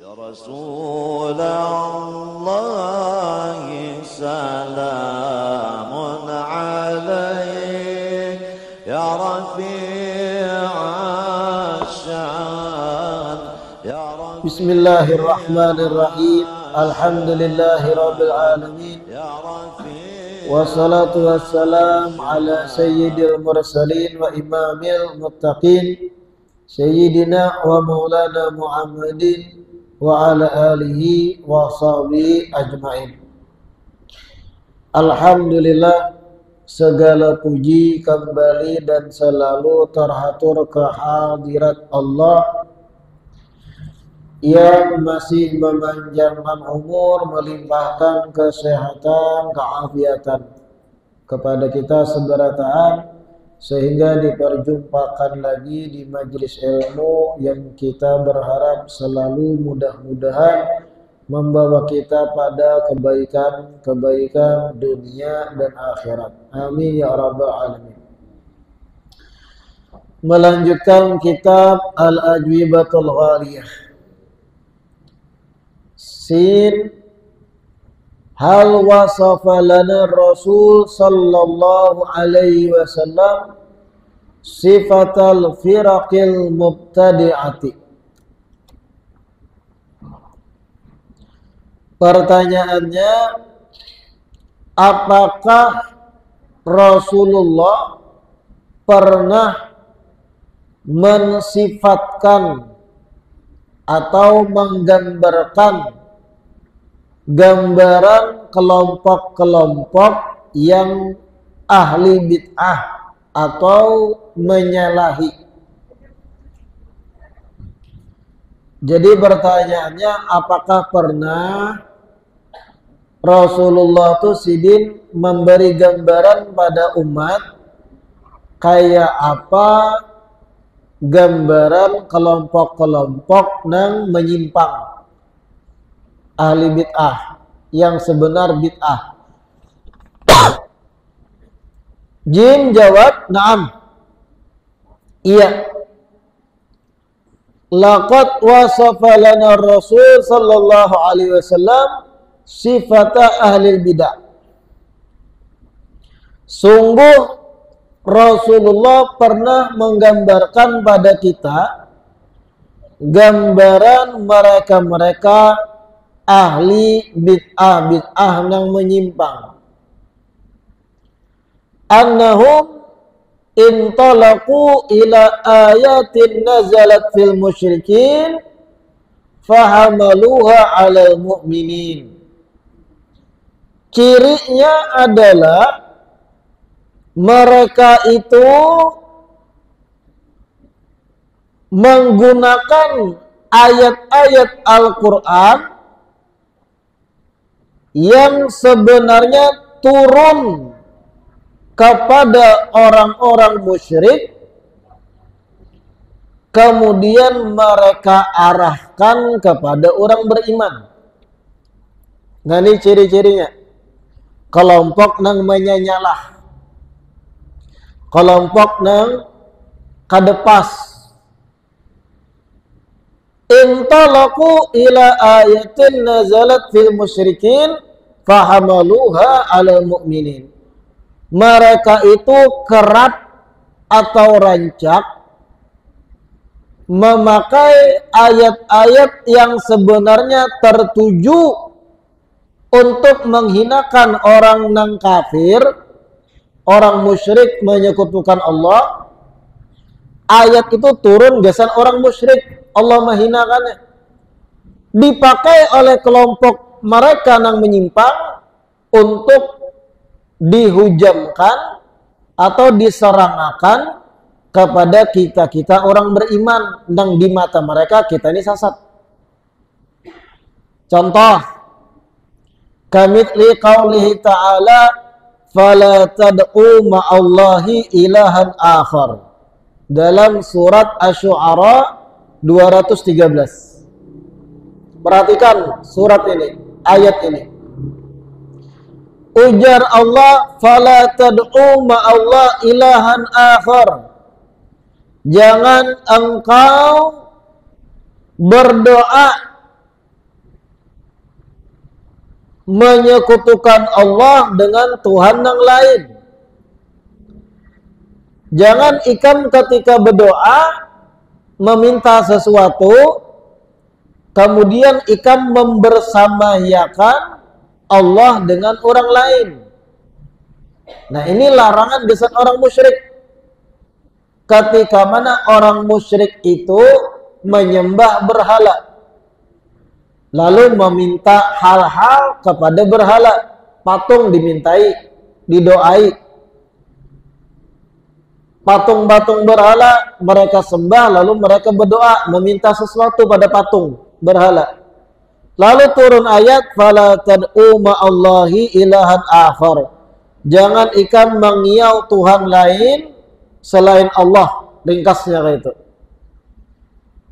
Ya Rasulullah salamun alaik ya rafi'asyan ya rafi'asyan. Bismillahirrahmanirrahim. Alhamdulillahirabbil alamin. Wassalatu wassalam ala sayyidil mursalin wa imamil muttaqin sayyidina wa maulana Muhammadin wa ala alihi wa sahbihi ajmain. Alhamdulillah, segala puji kembali dan selalu terhatur kehadirat Allah yang masih memanjangkan umur, melimpahkan kesehatan, keafiatan kepada kita seberataan, sehingga diperjumpakan lagi di majelis ilmu yang kita berharap selalu mudah-mudahan membawa kita pada kebaikan dunia dan akhirat. Amin ya rabbal alamin. Melanjutkan kitab Al-Ajwibatul Ghaliyah. Sin, hal wasafa lana Rasul sallallahu alaihi wasallam sifatal firaqil mubtadi'ati. Pertanyaannya, apakah Rasulullah pernah mensifatkan atau menggambarkan gambaran kelompok-kelompok yang ahli bid'ah atau menyalahi? Jadi pertanyaannya, apakah pernah Rasulullah itu sidin memberi gambaran pada umat kayak apa gambaran kelompok-kelompok yang menyimpang, ahli bid'ah, yang sebenar bid'ah? Jim jawab, na'am, iya. Laqad wasafa lana Rasul sallallahu alaihi wasallam sifata ahli bid'ah. Sungguh Rasulullah pernah menggambarkan pada kita gambaran mereka-mereka ahli bid'ah yang menyimpang. Annahum intalaqu ila ayatin nazalat fil musyrikin fahamaluha 'alal mu'minin. Cirinya adalah mereka itu menggunakan ayat-ayat Al-Quran yang sebenarnya turun kepada orang-orang musyrik, kemudian mereka arahkan kepada orang beriman. Nah, ini ciri-cirinya. Kelompok yang menyanyalah, kelompok yang kadepas. Intalaqu ila ayatin nazalat fil musyrikin fahamaluha 'alal mu'minin. Mereka itu kerap atau rancak memakai ayat-ayat yang sebenarnya tertuju untuk menghinakan orang yang kafir, orang musyrik menyekutukan Allah. Ayat itu turun gesan orang musyrik, Allah menghinakannya. Dipakai oleh kelompok mereka yang menyimpang untuk dihujamkan atau diserangkan kepada kita orang beriman, yang di mata mereka kita ini sesat. Contoh, kamitsli qaulihi ta'ala fala tad'u ma'allahi ilahan akhar, dalam surat Asy-Syu'ara 213. Perhatikan surat ini, ayat ini. Ujar Allah, fala tad'u ma'allah ilahan akhar, jangan engkau berdoa menyekutukan Allah dengan Tuhan yang lain. Jangan ikam ketika berdoa meminta sesuatu, kemudian ikam membersamayakan Allah dengan orang lain. Nah, ini larangan dasar orang musyrik. Ketika mana orang musyrik itu menyembah berhala, lalu meminta hal-hal kepada berhala, patung dimintai, didoai. Patung-patung berhala mereka sembah, lalu mereka berdoa meminta sesuatu pada patung berhala. Lalu turun ayat, fala tad'u ma'allahi ilahan akhar. Jangan ikam mengiau Tuhan lain selain Allah, ringkasnya kayak itu.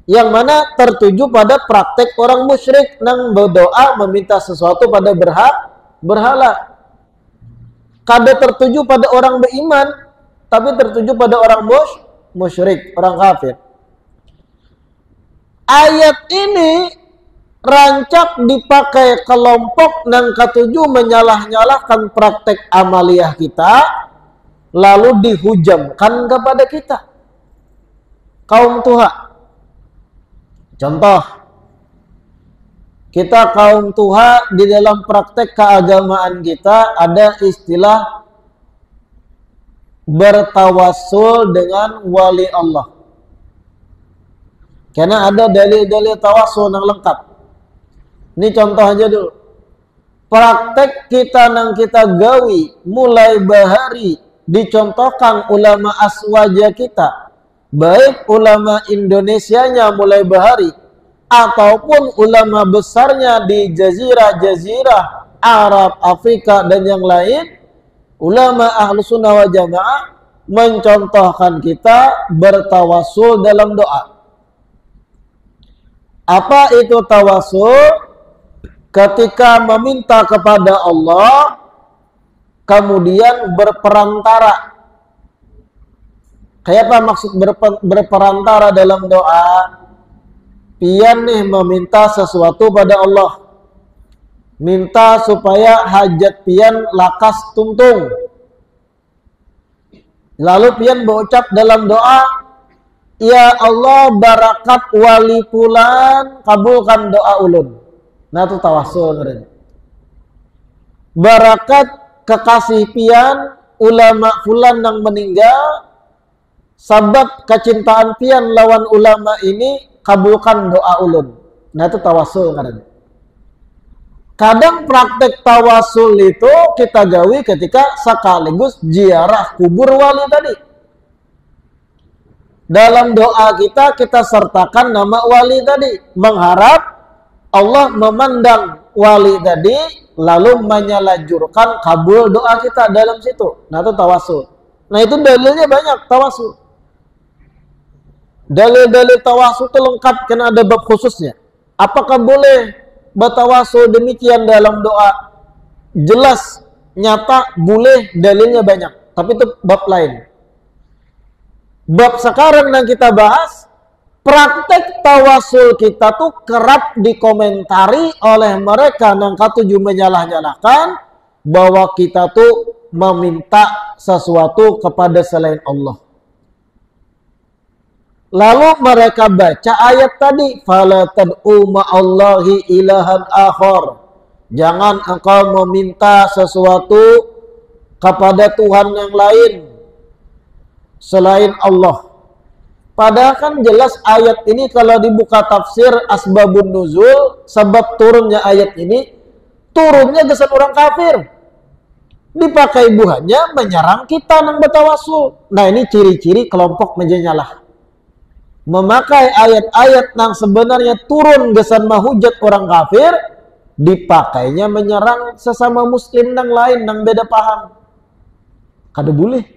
Yang mana tertuju pada praktek orang musyrik yang berdoa meminta sesuatu pada berhala. Kada tertuju pada orang beriman, tapi tertuju pada orang musyrik, orang kafir. Ayat ini rancak dipakai kelompok yang ketujuh menyalah-nyalahkan praktek amaliyah kita, lalu dihujamkan kepada kita, kaum Tuha. Contoh, kita kaum Tuha di dalam praktek keagamaan kita ada istilah bertawassul dengan wali Allah. Karena ada dalil-dalil tawassul yang lengkap. Ini contoh aja dulu. Praktek kita yang kita gawi mulai bahari dicontohkan ulama aswaja kita, baik ulama Indonesianya mulai bahari ataupun ulama besarnya di jazirah-jazirah Arab, Afrika dan yang lain, ulama ahlu sunnah wal jamaah mencontohkan kita bertawassul dalam doa. Apa itu tawassul? Ketika meminta kepada Allah, kemudian berperantara. Kayak apa maksud berperantara dalam doa? Pian nih meminta sesuatu pada Allah. Minta supaya hajat pian lakas tuntung. Lalu pian berucap dalam doa, ya Allah barakat wali fulan, kabulkan doa ulun. Nah itu tawassul. Barakat kekasih pian ulama fulan yang meninggal, sabab kecintaan pian lawan ulama ini, kabulkan doa ulun. Nah itu tawassul. Kadang praktek tawassul itu kita gawi ketika sekaligus ziarah kubur wali tadi. Dalam doa kita sertakan nama wali tadi, mengharap Allah memandang wali tadi lalu menyalajurkan kabul doa kita dalam situ. Nah itu tawassul. Nah itu dalilnya banyak tawassul. Dalil-dalil tawassul itu lengkap karena ada bab khususnya. Apakah boleh bertawassul demikian dalam doa? Jelas, nyata, boleh, dalilnya banyak. Tapi itu bab lain. Bab sekarang yang kita bahas, praktek tawassul kita tuh kerap dikomentari oleh mereka yang ketujuh menyalah-nyalahkan bahwa kita tuh meminta sesuatu kepada selain Allah. Lalu mereka baca ayat tadi, fala tad'u ma'allahi ilahan akhar. Jangan engkau meminta sesuatu kepada Tuhan yang lain selain Allah. Padahal kan jelas ayat ini kalau dibuka tafsir asbabun nuzul, sebab turunnya ayat ini, turunnya gesan orang kafir. Dipakai buahnya menyerang kita yang bertawassul. Nah ini ciri-ciri kelompok menjenyalah. Memakai ayat-ayat yang sebenarnya turun gesan mahujat orang kafir, dipakainya menyerang sesama muslim yang lain yang beda paham. Kada boleh.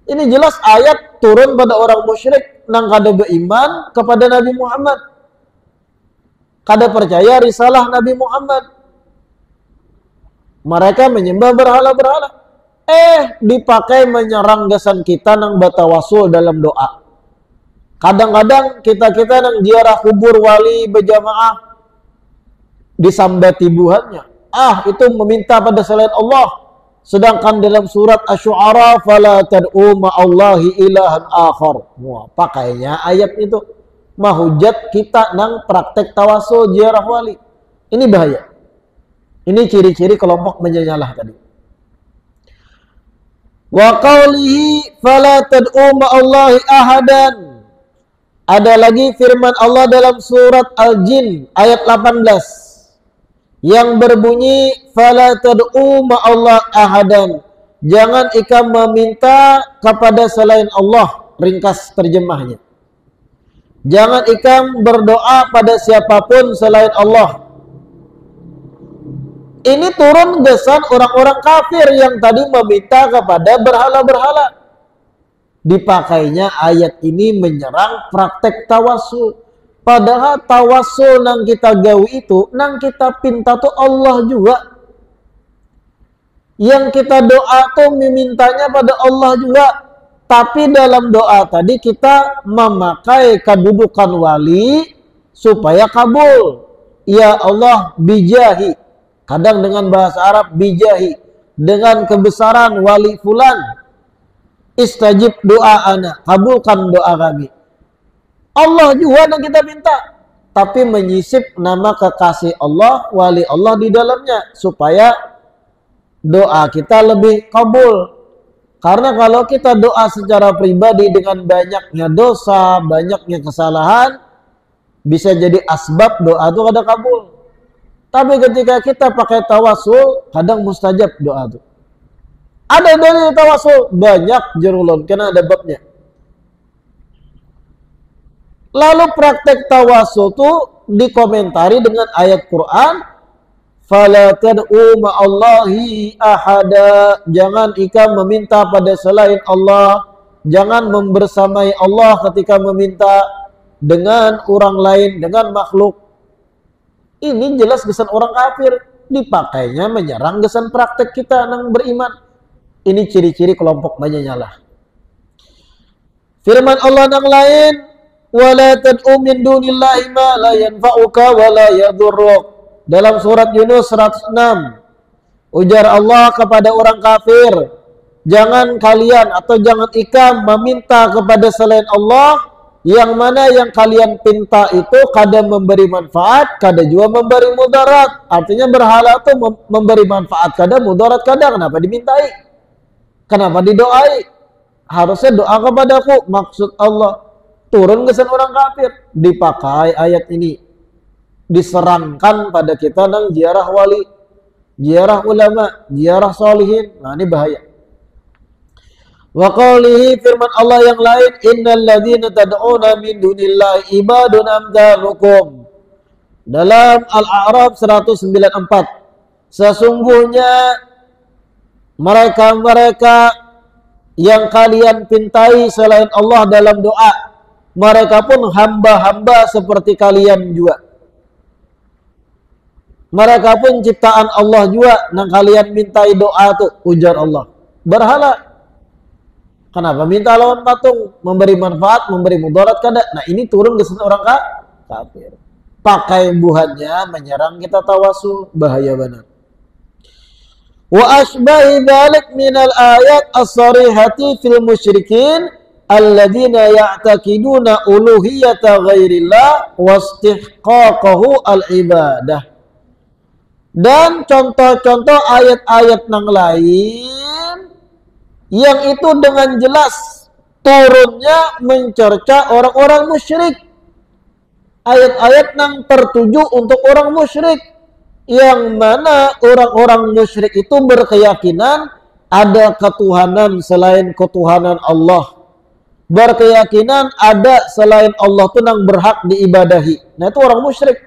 Ini jelas ayat turun pada orang musyrik yang kada beriman kepada Nabi Muhammad, kada percaya risalah Nabi Muhammad. Mereka menyembah berhala-berhala. Dipakai menyerang gesan kita yang bertawassul dalam doa. Kadang-kadang kita yang ziarah kubur wali berjamaah disambati buhannya. itu meminta pada selain Allah. Sedangkan dalam surat Asy-Syu'ara fala tad'u ma'allahi ilahan akhar. Wah, pakainya ayat itu mahujat kita nang praktek tawasul ziarah wali. Ini bahaya. Ini ciri-ciri kelompok menyalah tadi. Wa qawlihi fala tad'u ma'allahi ahadan. Ada lagi firman Allah dalam surat Al-Jin ayat 18 yang berbunyi fala tad'u ma'allah ahadan. Jangan ikam meminta kepada selain Allah, ringkas terjemahnya. Jangan ikam berdoa pada siapapun selain Allah. Ini turun gesan orang-orang kafir yang tadi meminta kepada berhala-berhala. Dipakainya ayat ini menyerang praktek tawasul. Padahal tawasul nang kita gawi itu, nang kita pinta tuh Allah juga. Yang kita doa tuh memintanya pada Allah juga. Tapi dalam doa tadi kita memakai kedudukan wali supaya kabul. Ya Allah bijahi. Kadang dengan bahasa Arab bijahi. Dengan kebesaran wali fulan. Istajib doa ana. Kabulkan doa kami. Allah juga yang kita minta, tapi menyisip nama kekasih Allah, wali Allah di dalamnya, supaya doa kita lebih kabul. Karena kalau kita doa secara pribadi dengan banyaknya dosa, banyaknya kesalahan, bisa jadi asbab doa itu kada kabul. Tapi ketika kita pakai tawasul, kadang mustajab doa itu. Ada dalil tawasul, banyak jerulun, karena ada babnya. Lalu praktek tawasul itu dikomentari dengan ayat Quran, fala tad'u ma'allahi ahada. Jangan ikam meminta pada selain Allah, jangan membersamai Allah ketika meminta dengan orang lain, dengan makhluk. Ini jelas gesan orang kafir, dipakainya menyerang gesan praktek kita yang beriman. Ini ciri-ciri kelompok menyalah. Firman Allah yang lain, wala tad'u min dunillahi ma la yanfa'uka wa la yadhurruk. Dalam surat Yunus 106, ujar Allah kepada orang kafir, jangan kalian atau jangan ikam meminta kepada selain Allah yang mana yang kalian pinta itu kada memberi manfaat, kada juga memberi mudarat. Artinya berhala itu memberi manfaat kada, mudarat kada. Kenapa dimintai? Kenapa didoai? Harusnya doa kepadaku. Maksud Allah turun kesan orang kafir, dipakai ayat ini, diserangkan pada kita nang ziarah wali, ziarah ulama, ziarah solihin. Nah ini bahaya. Wa qawlihi, firman Allah yang lain, innal ladzina tad'una min dunillahi ibadun amthalukum. Dalam Al-A'raf 194, sesungguhnya mereka-mereka yang kalian pintai selain Allah dalam doa, mereka pun hamba-hamba seperti kalian juga. Mereka pun ciptaan Allah juga, nang kalian mintai doa tuh, ujar Allah. Berhala. Kenapa minta lawan patung? Memberi manfaat, memberi mudarat kada. Nah ini turun ke orang kafir. Pakai buhannya menyerang kita tawasul, bahaya benar. Wa asbahi dzalik minal ayat as-sarihati fil musyrikin alladzina ya'taqiduna uluhiyata ghairillah wastihqaqahu al-ibadah. Dan contoh-contoh ayat-ayat yang lain yang itu dengan jelas turunnya mencerca orang-orang musyrik. Ayat-ayat yang tertuju untuk orang musyrik, yang mana orang-orang musyrik itu berkeyakinan ada ketuhanan selain ketuhanan Allah, berkeyakinan ada selain Allah itu yang berhak diibadahi. Nah itu orang musyrik.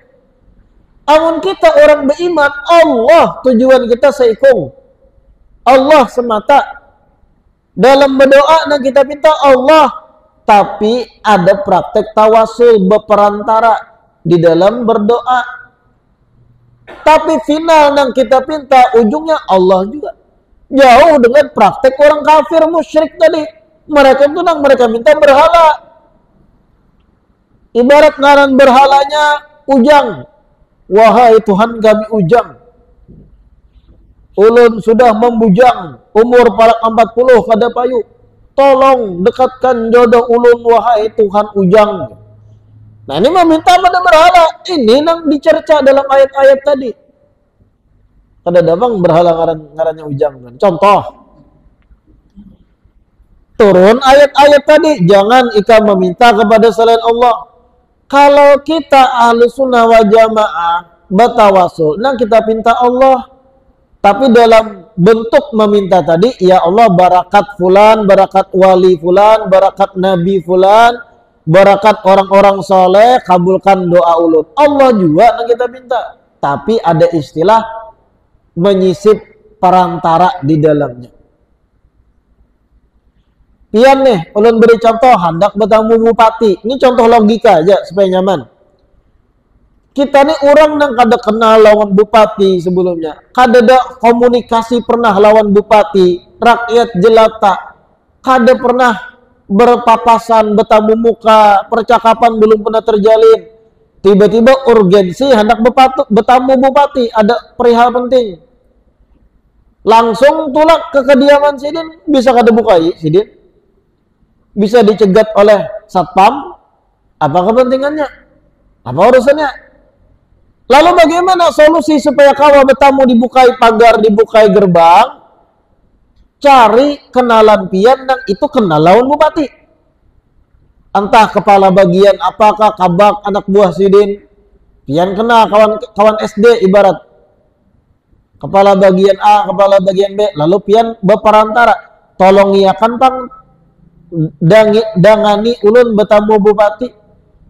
Amun kita orang beriman, Allah tujuan kita seikung, Allah semata. Dalam berdoa dan kita minta Allah, tapi ada praktek tawasul berperantara di dalam berdoa. Tapi final yang kita pinta ujungnya Allah juga. Jauh dengan praktek orang kafir musyrik tadi. Mereka itu yang mereka minta berhala. Ibarat ngaran berhalanya Ujang. Wahai Tuhan kami Ujang. ulun sudah membujang, umur parak 40 kada payu. Tolong dekatkan jodoh ulun wahai Tuhan ujang. Nah ini meminta pada berhala. Ini yang dicerca dalam ayat-ayat tadi. Kada dabang berhala ngarannya ujang. Contoh. Turun ayat-ayat tadi. Jangan ika meminta kepada selain Allah. Kalau kita ahli sunnah wal jamaah batawasul, nah kita minta Allah. Tapi dalam bentuk meminta tadi, ya Allah barakat fulan, barakat wali fulan, barakat nabi fulan, barakat orang-orang soleh, kabulkan doa ulun. Allah juga yang kita minta. Tapi ada istilah menyisip perantara di dalamnya. Pian nih, ulun beri contoh, hendak bertemu bupati. Ini contoh logika aja supaya nyaman. Kita nih orang yang kada kenal lawan bupati sebelumnya. Kada ada komunikasi pernah lawan bupati. Rakyat jelata. Kada pernah berpapasan, bertamu muka. Percakapan belum pernah terjalin. Tiba-tiba urgensi hendak bertamu bupati. Ada perihal penting. Langsung tulak ke kediaman Sidin. Bisa kada bukai Sidin? Bisa dicegat oleh satpam? Apa kepentingannya? Apa urusannya? Lalu bagaimana solusi supaya kawa bertamu dibukai pagar, dibukai gerbang? Cari kenalan pian dan itu kenal lawan bupati. Entah kepala bagian apakah kabak anak buah Sidin. Pian kenal kawan SD ibarat. Kepala bagian A, kepala bagian B. Lalu pian berperantara. Tolong iakan pang dangani ulun bertamu bupati.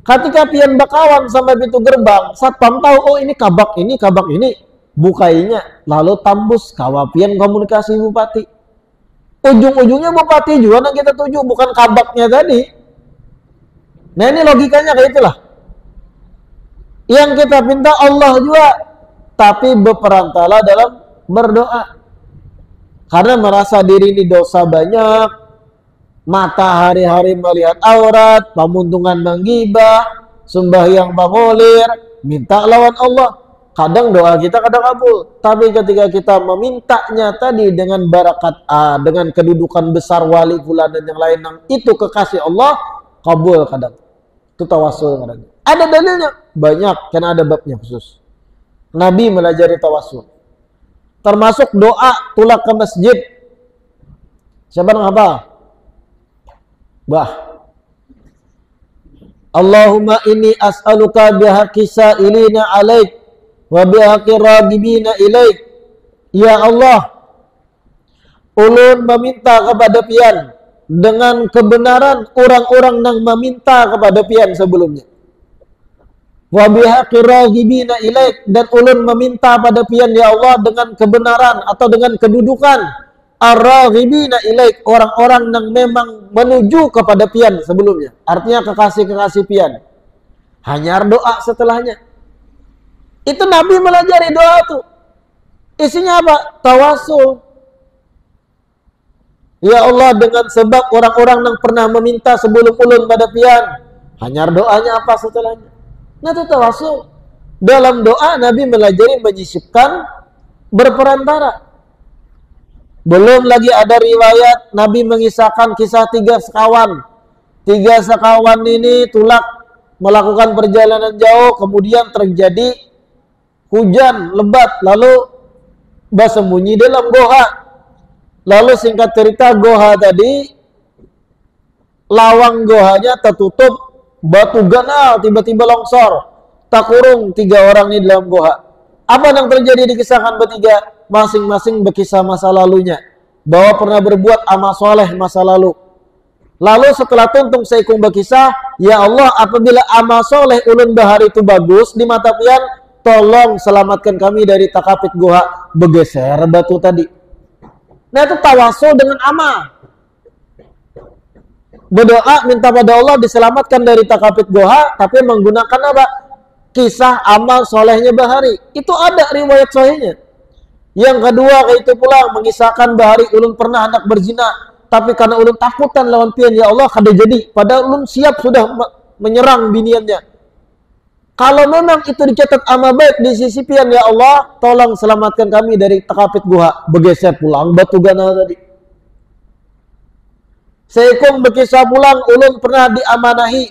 Ketika pian bakawan sampai pintu gerbang, satpam tahu, oh ini kabak ini, bukainya, lalu tambus kawa pian komunikasi bupati. Ujung-ujungnya bupati juga yang kita tuju, bukan kabaknya tadi. Nah ini logikanya kayak itulah. Yang kita minta Allah juga, tapi berperantara dalam berdoa. Karena merasa diri ini dosa banyak, mata hari-hari melihat aurat, pamuntungan menggibah, sembahyang pamolir, minta lawan Allah. Kadang doa kita kadang kabul. Tapi ketika kita memintanya tadi dengan barakat A, dengan kedudukan besar wali fulan dan yang lain, yang itu kekasih Allah, kabul kadang. Itu tawasul kadang. Ada dalilnya? Banyak, karena ada babnya khusus. Nabi melajari tawasul. Termasuk doa tulak ke masjid. Siapa yang hafal? Allahumma inni as'aluka bihaqqi sa'ilina alaik wa bihaqqi ragibina ilaik. Ya Allah, ulun meminta kepada pian dengan kebenaran orang-orang yang meminta kepada pian sebelumnya. Wa bihaqqi ragibina ilaik, dan ulun meminta pada pian ya Allah dengan kebenaran atau dengan kedudukan ar-raghibina ilaik, orang-orang yang memang menuju kepada pian sebelumnya. Artinya kekasih-kekasih pian. Hanya doa setelahnya. Itu Nabi melajari doa itu. Isinya apa? Tawasul. Ya Allah, dengan sebab orang-orang yang pernah meminta sebelum ulun pada pian. Hanya doanya apa setelahnya? Nah itu tawasul. Dalam doa Nabi melajari menyisipkan berperantara. Belum lagi ada riwayat Nabi mengisahkan kisah 3 sekawan. 3 sekawan ini tulak melakukan perjalanan jauh, kemudian terjadi hujan lebat, lalu bersembunyi dalam goa. Lalu singkat cerita goa tadi, lawang goanya tertutup batu ganal, tiba-tiba longsor. Tak kurung 3 orang ini dalam goa. Apa yang terjadi dikisahkan bertiga? Masing-masing berkisah masa lalunya, bahwa pernah berbuat amal soleh masa lalu. Lalu setelah tuntung seikung berkisah, ya Allah, apabila amal soleh ulun bahari itu bagus di mata pian, tolong selamatkan kami dari takapit goha, bergeser batu tadi. Nah itu tawasul dengan amal. Berdoa minta pada Allah diselamatkan dari takapit goha, tapi menggunakan apa? Kisah amal solehnya bahari. Itu ada riwayat sahihnya. Yang kedua itu pula mengisahkan bahari ulun pernah hendak berzina, tapi karena ulun takutan lawan pian, ya Allah kada jadi, padahal ulun siap sudah menyerang biniannya. Kalau memang itu dicatat amal baik di sisi pian, ya Allah, tolong selamatkan kami dari takapit guha. Bergeser pulang batu gana tadi. Seikung berkisah pulang, ulun pernah diamanahi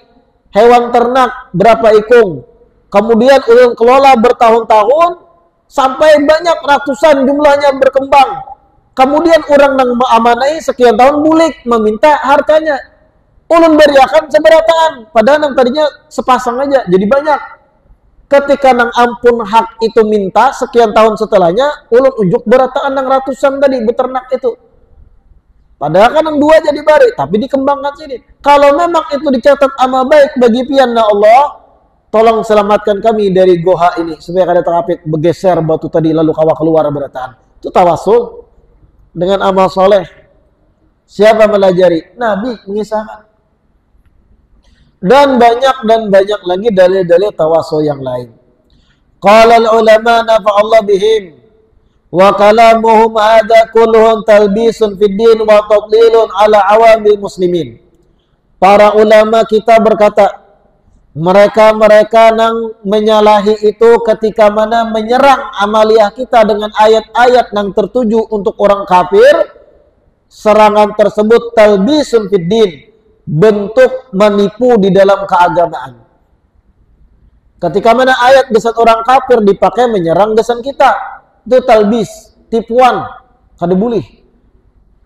hewan ternak berapa ikung. Kemudian ulun kelola bertahun-tahun, sampai banyak ratusan jumlahnya berkembang. Kemudian orang yang mengamanai sekian tahun bulik meminta hartanya. Ulun beriakan seberataan, padahal yang tadinya sepasang aja jadi banyak. Ketika nang ampun hak itu minta sekian tahun setelahnya, ulun unjuk berataan nang ratusan tadi beternak itu. Padahal kan yang dua jadi bari, tapi dikembangkan sini. Kalau memang itu dicatat amal baik bagi pian, ya Allah, tolong selamatkan kami dari goha ini supaya kada terapit bergeser batu tadi lalu kawa keluar berataan. Itu tawasul dengan amal soleh. Siapa melajari? Nabi mengisahkan. Dan banyak lagi dalil-dalil tawasul yang lain. Qala al-ulama nafa'allah bihim wa kalamuhum hadha kulluhun talbisun fid din wa tadlilun ala awamil muslimin. Para ulama kita berkata, mereka nang menyalahi itu ketika mana menyerang amaliyah kita dengan ayat-ayat yang tertuju untuk orang kafir. Serangan tersebut talbisun fid din, bentuk menipu di dalam keagamaan. Ketika mana ayat gesan orang kafir dipakai menyerang gesan kita, itu talbis, tipuan, kada boleh.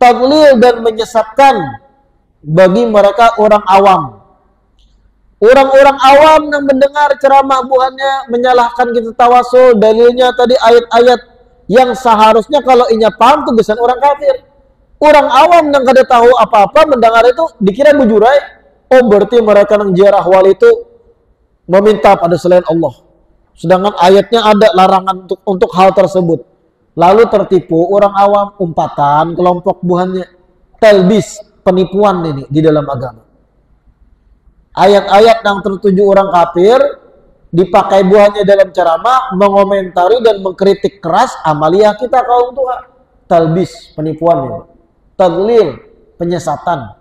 Tadlil dan menyesatkan bagi mereka orang awam. Orang-orang awam yang mendengar ceramah buhannya menyalahkan kita tawasul, dalilnya tadi ayat-ayat yang seharusnya kalau inya paham itu gesan orang kafir. Orang awam yang kada tahu apa-apa mendengar itu dikira bujurai. Oh berarti mereka yang ziarah wali itu meminta pada selain Allah. Sedangkan ayatnya ada larangan untuk hal tersebut. Lalu tertipu orang awam, umpatan kelompok buhannya. Talbis, penipuan ini di dalam agama. Ayat-ayat yang tertuju orang kafir dipakai buahnya dalam ceramah, mengomentari dan mengkritik keras amaliyah kita kaum Tuhan. Talbis, penipuan ini. Tadlil, penyesatan.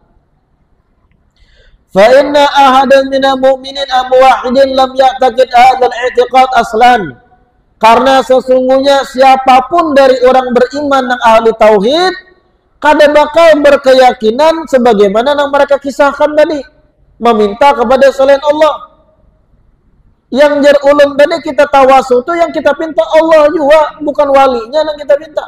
Fa inna ahadan minal mu'minin amwahidin lam ya'taqid hadzal i'tiqad aslan. Karena sesungguhnya siapapun dari orang beriman yang ahli tauhid kada bakal berkeyakinan sebagaimana yang mereka kisahkan tadi, meminta kepada selain Allah. Yang jar ulun tadi kita tawasul itu yang kita pinta Allah juga, bukan walinya yang kita pinta.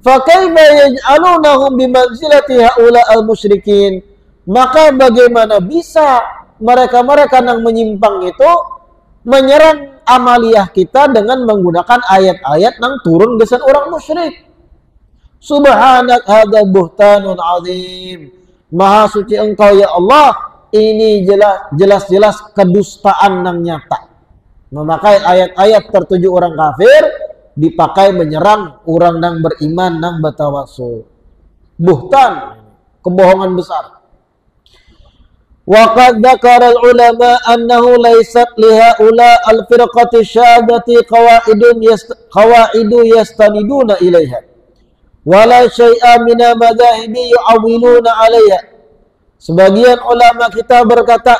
Fa kaifa yaj'alunahum bimanzilati haula al-musyrikin? Maka bagaimana bisa mereka-mereka yang menyimpang itu menyerang amaliyah kita dengan menggunakan ayat-ayat yang turun gesan orang musyrik? Subhanak hadza buhtanun azim. Maha suci engkau ya Allah, ini jelas-jelas kedustaan yang nyata. Memakai ayat-ayat tertuju orang kafir dipakai menyerang orang yang beriman yang bertawasul. Buhtan, kebohongan besar. Wa qad dzakara al-ulama annahu laysat li haula al-firqati syadati qawaidu yastaniduna ilaiha wala syai'a min madhahibi yu'awwiluna 'alayha. Sebagian ulama kita berkata,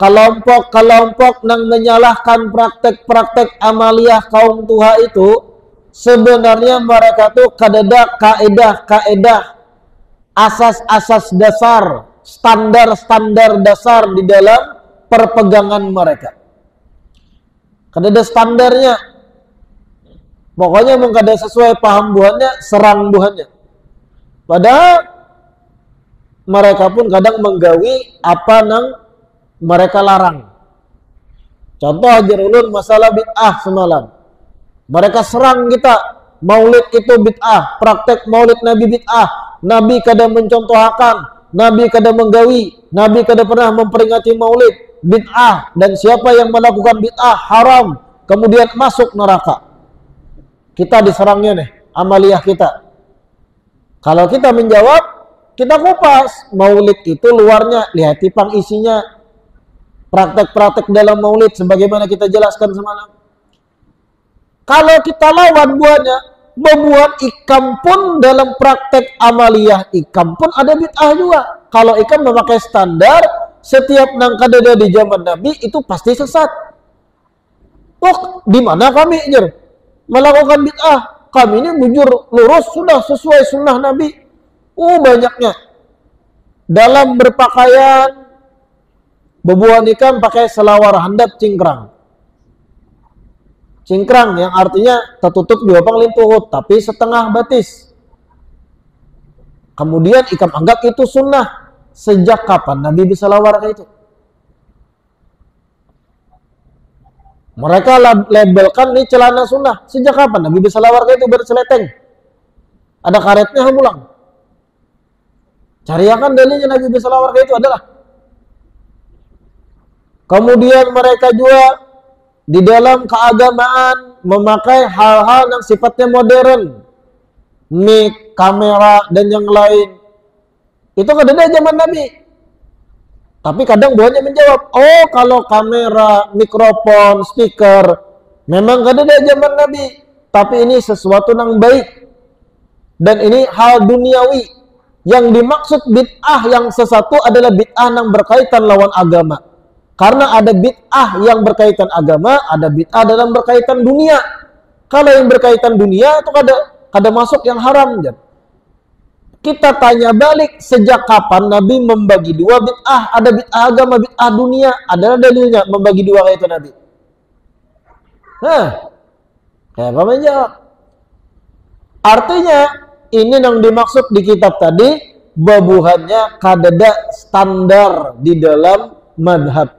kelompok-kelompok yang menyalahkan praktek-praktek amaliyah kaum Tuha itu sebenarnya mereka tuh kadada kaedah-kaedah, asas-asas dasar, standar-standar dasar di dalam perpegangan mereka. Kadada standarnya. Pokoknya mengkada sesuai paham buhannya, serang buhannya. Padahal mereka pun kadang menggawi apa yang mereka larang. Contoh ajar ulun masalah bid'ah semalam. Mereka serang kita, maulid itu bid'ah, praktek maulid Nabi bid'ah. Nabi kada mencontohkan, Nabi kada menggawi, Nabi kada pernah memperingati maulid, bid'ah. Dan siapa yang melakukan bid'ah haram, kemudian masuk neraka. Kita diserangnya nih, amaliyah kita. Kalau kita menjawab, kita kupas. Maulid itu luarnya, lihat tipang isinya. Praktek-praktek dalam maulid sebagaimana kita jelaskan semalam. Kalau kita lawan buahnya, membuat ikam pun dalam praktek amaliyah ikam pun ada bid'ah juga. Kalau ikam memakai standar setiap nang kadada di zaman Nabi itu pasti sesat. Kok di mana kami melakukan bid'ah? Kami ini bujur lurus sudah sesuai sunnah Nabi. Banyaknya. Dalam berpakaian, bebuan ikan pakai selawar handap cingkrang. Cingkrang yang artinya tertutup dua panglimpuhut, tapi setengah batis. Kemudian ikam anggap itu sunnah. Sejak kapan Nabi bisa lawar kayak itu? Mereka labelkan ini celana sunnah. Sejak kapan Nabi bisa lawar kayak itu berseleteng? Ada karetnya pulang. Cariakan dalilnya Nabi bisa lawar kayak itu adalah. Kemudian mereka juga di dalam keagamaan memakai hal-hal yang sifatnya modern. Mic, kamera, dan yang lain. Itu kan ada zaman Nabi. Tapi kadang buahnya menjawab, kalau kamera, mikrofon, speaker, memang gak ada zaman Nabi. Tapi ini sesuatu yang baik. Dan ini hal duniawi. Yang dimaksud bid'ah yang sesatu adalah bid'ah yang berkaitan lawan agama. Karena ada bid'ah yang berkaitan agama, ada bid'ah dalam berkaitan dunia. Kalau yang berkaitan dunia itu kada masuk yang haram. Kita tanya balik, sejak kapan Nabi membagi dua bid'ah? Ada bid'ah agama, bid'ah dunia. Adalah dalilnya membagi dua kayak itu Nabi. Kayak apa menjawab? Artinya, ini yang dimaksud di kitab tadi, babuhannya kadada standar di dalam madhab.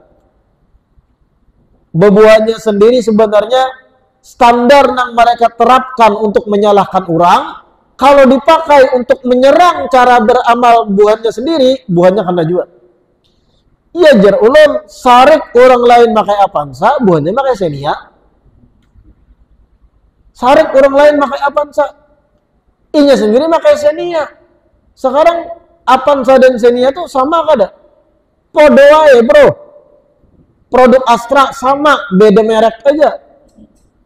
Babuhannya sendiri sebenarnya standar yang mereka terapkan untuk menyalahkan orang. Kalau dipakai untuk menyerang cara beramal buahnya sendiri, buahnya kena juga. Iya ulun sarik orang lain pakai Avanza, buahnya pakai Xenia. Sarik orang lain pakai Avanza, inya sendiri pakai Xenia. Sekarang Avanza dan Xenia tuh sama kada? Podo aja bro. Produk Astra sama, beda merek aja.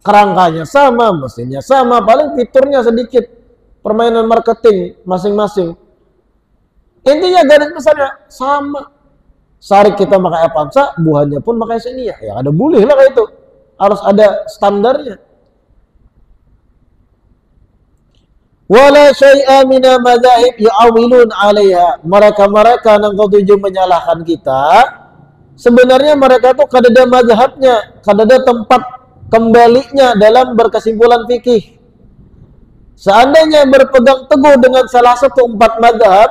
Kerangkanya sama, mesinnya sama, paling fiturnya sedikit. Permainan marketing masing-masing. Intinya garis besarnya sama. Sarik kita pakai Avanza, buahnya pun pakai Xenia. Ya ada boleh lah kayak itu. Harus ada standarnya. Wala syai'a mina madzahib ya'awilun 'alaiha. Mereka-mereka yang ketujuh menyalahkan kita, sebenarnya mereka tuh kadada mazhabnya, kadada tempat kembalinya dalam berkesimpulan fikih. Seandainya berpegang teguh dengan salah satu 4 mazhab,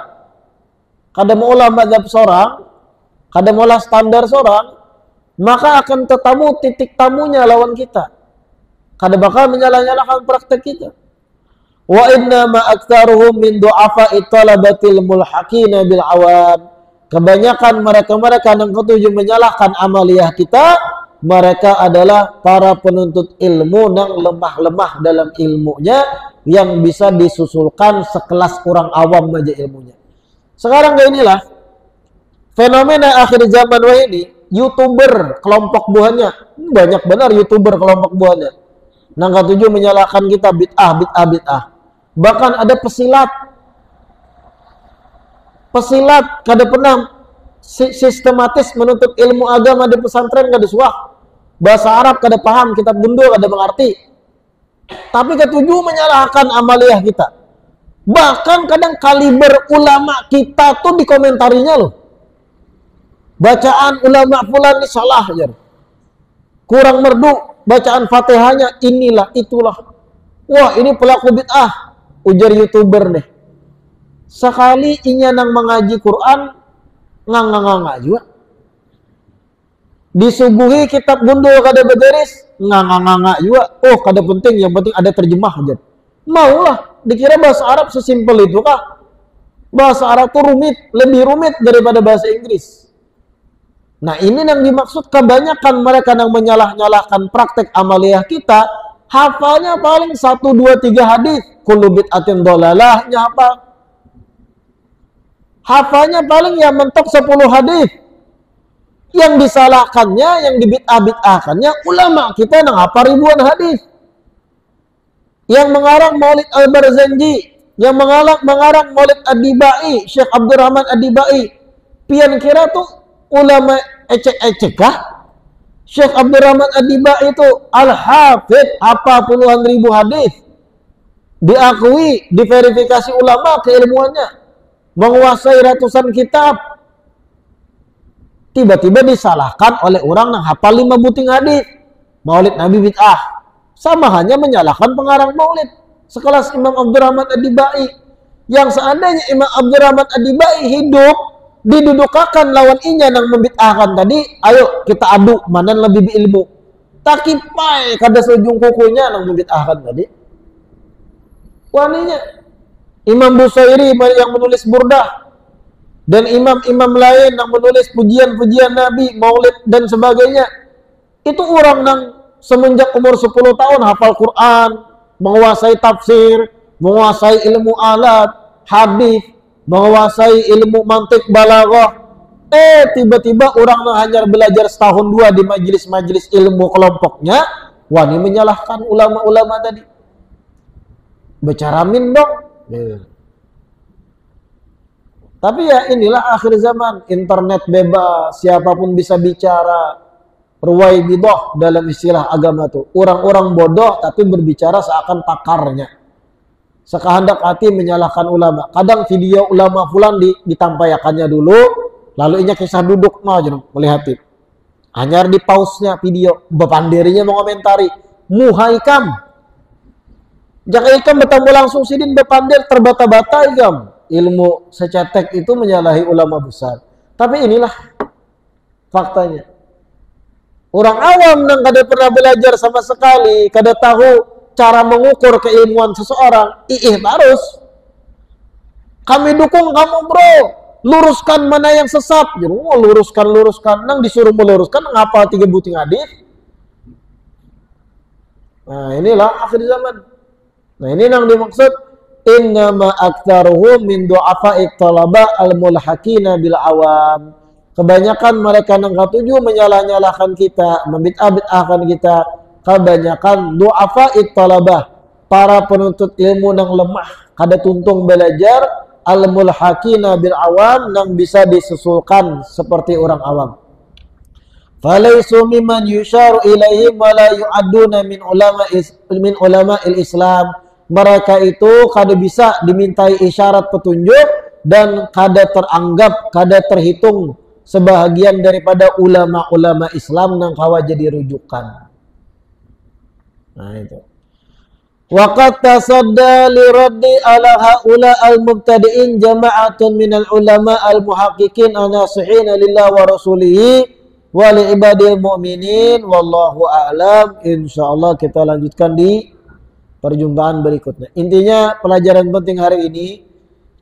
kada maulah mazhab seorang, kada maulah standar seorang, maka akan ketemu titik tamunya lawan kita. Kada bakal menyalah-nyalahkan praktek kita. Wa inna ma aktsaruhum min du'afa'i talabatil mulhaqina bil awam. Kebanyakan mereka-mereka yang ketujuh menyalahkan amaliyah kita, mereka adalah para penuntut ilmu yang lemah-lemah dalam ilmunya, yang bisa disusulkan sekelas orang awam aja ilmunya. Sekarang kayak inilah fenomena akhir zaman ini, YouTuber kelompok buahnya banyak benar, YouTuber kelompok buahnya. Nang ketujuh menyalahkan kita bid'ah. Bahkan ada pesilat kada pernah sistematis menuntut ilmu agama di pesantren, kada suah. Bahasa Arab kada paham, kitab gundul kada mengerti. Tapi ketujuh menyalahkan amaliyah kita. Bahkan kadang kaliber ulama kita tuh dikomentarinya loh. Bacaan ulama fulan ini salah aja. Kurang merdu bacaan Fatihahnya, inilah itulah. Wah, ini pelaku bid'ah, ujar YouTuber deh. Sekali inya nang mengaji Quran, ngang juga. Disuguhi kitab gundul kada beberes, ngang juga. Kada penting, yang penting ada terjemah aja. Maulah, dikira bahasa Arab sesimpel itu kah? Bahasa Arab tuh rumit, lebih rumit daripada bahasa Inggris. Nah, ini yang dimaksud kebanyakan mereka yang menyalah-nyalahkan praktek amaliyah kita, hafalnya paling 1, 2, 3 hadis. Kullu bid'atin dolalahnya apa? Hafalnya paling ya mentok 10 hadis. Yang disalahkannya, yang dibid'ah-bid'ahkannya ulama kita yang hafal ribuan hadis. Yang mengarang Maulid Al-Barzanji, yang mengarang Maulid Ad-Dibai, Syekh Abdurrahman Ad-Dibai. Pian kira tuh ulama ecek-ecek kah? Syekh Abdurrahman Ad-Dibai itu al-hafidh, apa puluhan ribu hadis, diakui, diverifikasi ulama keilmuannya, menguasai ratusan kitab. Tiba-tiba disalahkan oleh orang yang hafal 5 buting hadis. Maulid Nabi bid'ah. Sama hanya menyalahkan pengarang maulid sekelas Imam Abdurrahman Ad-Dibai, yang seandainya Imam Abdurrahman Ad-Dibai hidup, didudukakan lawan inya yang membid'ahkan tadi, ayo kita adu mana yang lebih berilmu. Takipai kada sejung kukunya yang membid'ahkan tadi. Waninya Imam Busairi yang menulis Burdah, dan imam-imam lain yang menulis pujian-pujian Nabi, maulid dan sebagainya. Itu orang yang semenjak umur 10 tahun hafal Quran, menguasai tafsir, menguasai ilmu alat, hadis, menguasai ilmu mantik balaghah. Tiba-tiba orang yang hanya belajar setahun 2 di majelis-majelis ilmu kelompoknya, wani menyalahkan ulama-ulama tadi. Bicara min dong. Tapi ya inilah akhir zaman, internet bebas, siapapun bisa bicara. Ruwaibidah dalam istilah agama tuh, orang-orang bodoh tapi berbicara seakan pakarnya, sekehendak hati menyalahkan ulama. Kadang video ulama fulan ditampayakannya dulu, lalu inya kisah duduk aja melihatin, hanya di pause-nya video, bepandirinya mengomentari, muhaikam jangan ikam bertemu langsung sidin bepandir terbata-bata ikam. Ilmu secetek itu menyalahi ulama besar. Tapi inilah faktanya. Orang awam yang kada pernah belajar sama sekali, kada tahu cara mengukur keilmuan seseorang, terus. Kami dukung kamu bro, luruskan mana yang sesat. Jadi, luruskan, nang disuruh meluruskan, ngapa 3 buting hadis. Nah inilah akhir zaman. Nah ini yang dimaksud, innama aktsaruhum min du'afa'i talaba al-mulhaqina bil awam. Kebanyakan mereka yang ketujuh menyalah-nyalahkan kita, membid'ah-bid'ahkan kita. Kebanyakan du'afa'it talabah, para penuntut ilmu yang lemah, kada tuntung belajar, al-mulhaqina bil awam, yang bisa disusulkan seperti orang awam. Falaisu mimman yusharu ilaihim wa la yu'adduna min ulama'il Islam. Mereka itu kada bisa dimintai isyarat petunjuk dan kada teranggap, kada terhitung sebahagian daripada ulama-ulama Islam yang kawa jadi rujukan. Nah itu. Waqad tasadda li raddi ala haula al-mubtadi'in jama'atun minal ulama al-muhaqqiqin an-nasihin lillah wa rasulihi wa li ibadil mu'minin wallahu a'lam. Insyaallah kita lanjutkan di perjumpaan berikutnya. Intinya pelajaran penting hari ini,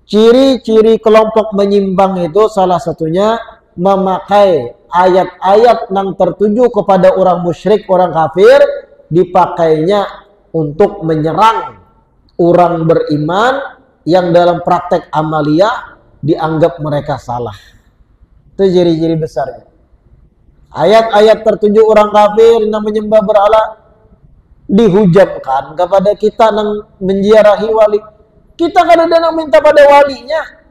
ciri-ciri kelompok menyimpang itu salah satunya memakai ayat-ayat yang tertuju kepada orang musyrik, orang kafir, dipakainya untuk menyerang orang beriman yang dalam praktek amaliyah dianggap mereka salah. Itu ciri-ciri besarnya. Ayat-ayat tertuju orang kafir yang menyembah berhala dihujamkan kepada kita yang menziarahi wali. Kita kadang-kadang minta pada walinya.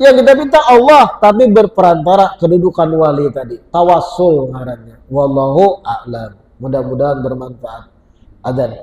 Ya kita minta Allah, tapi berperantara kedudukan wali tadi. Tawassul ngarannya. Wallahu a'lam. Mudah-mudahan bermanfaat. Adzan.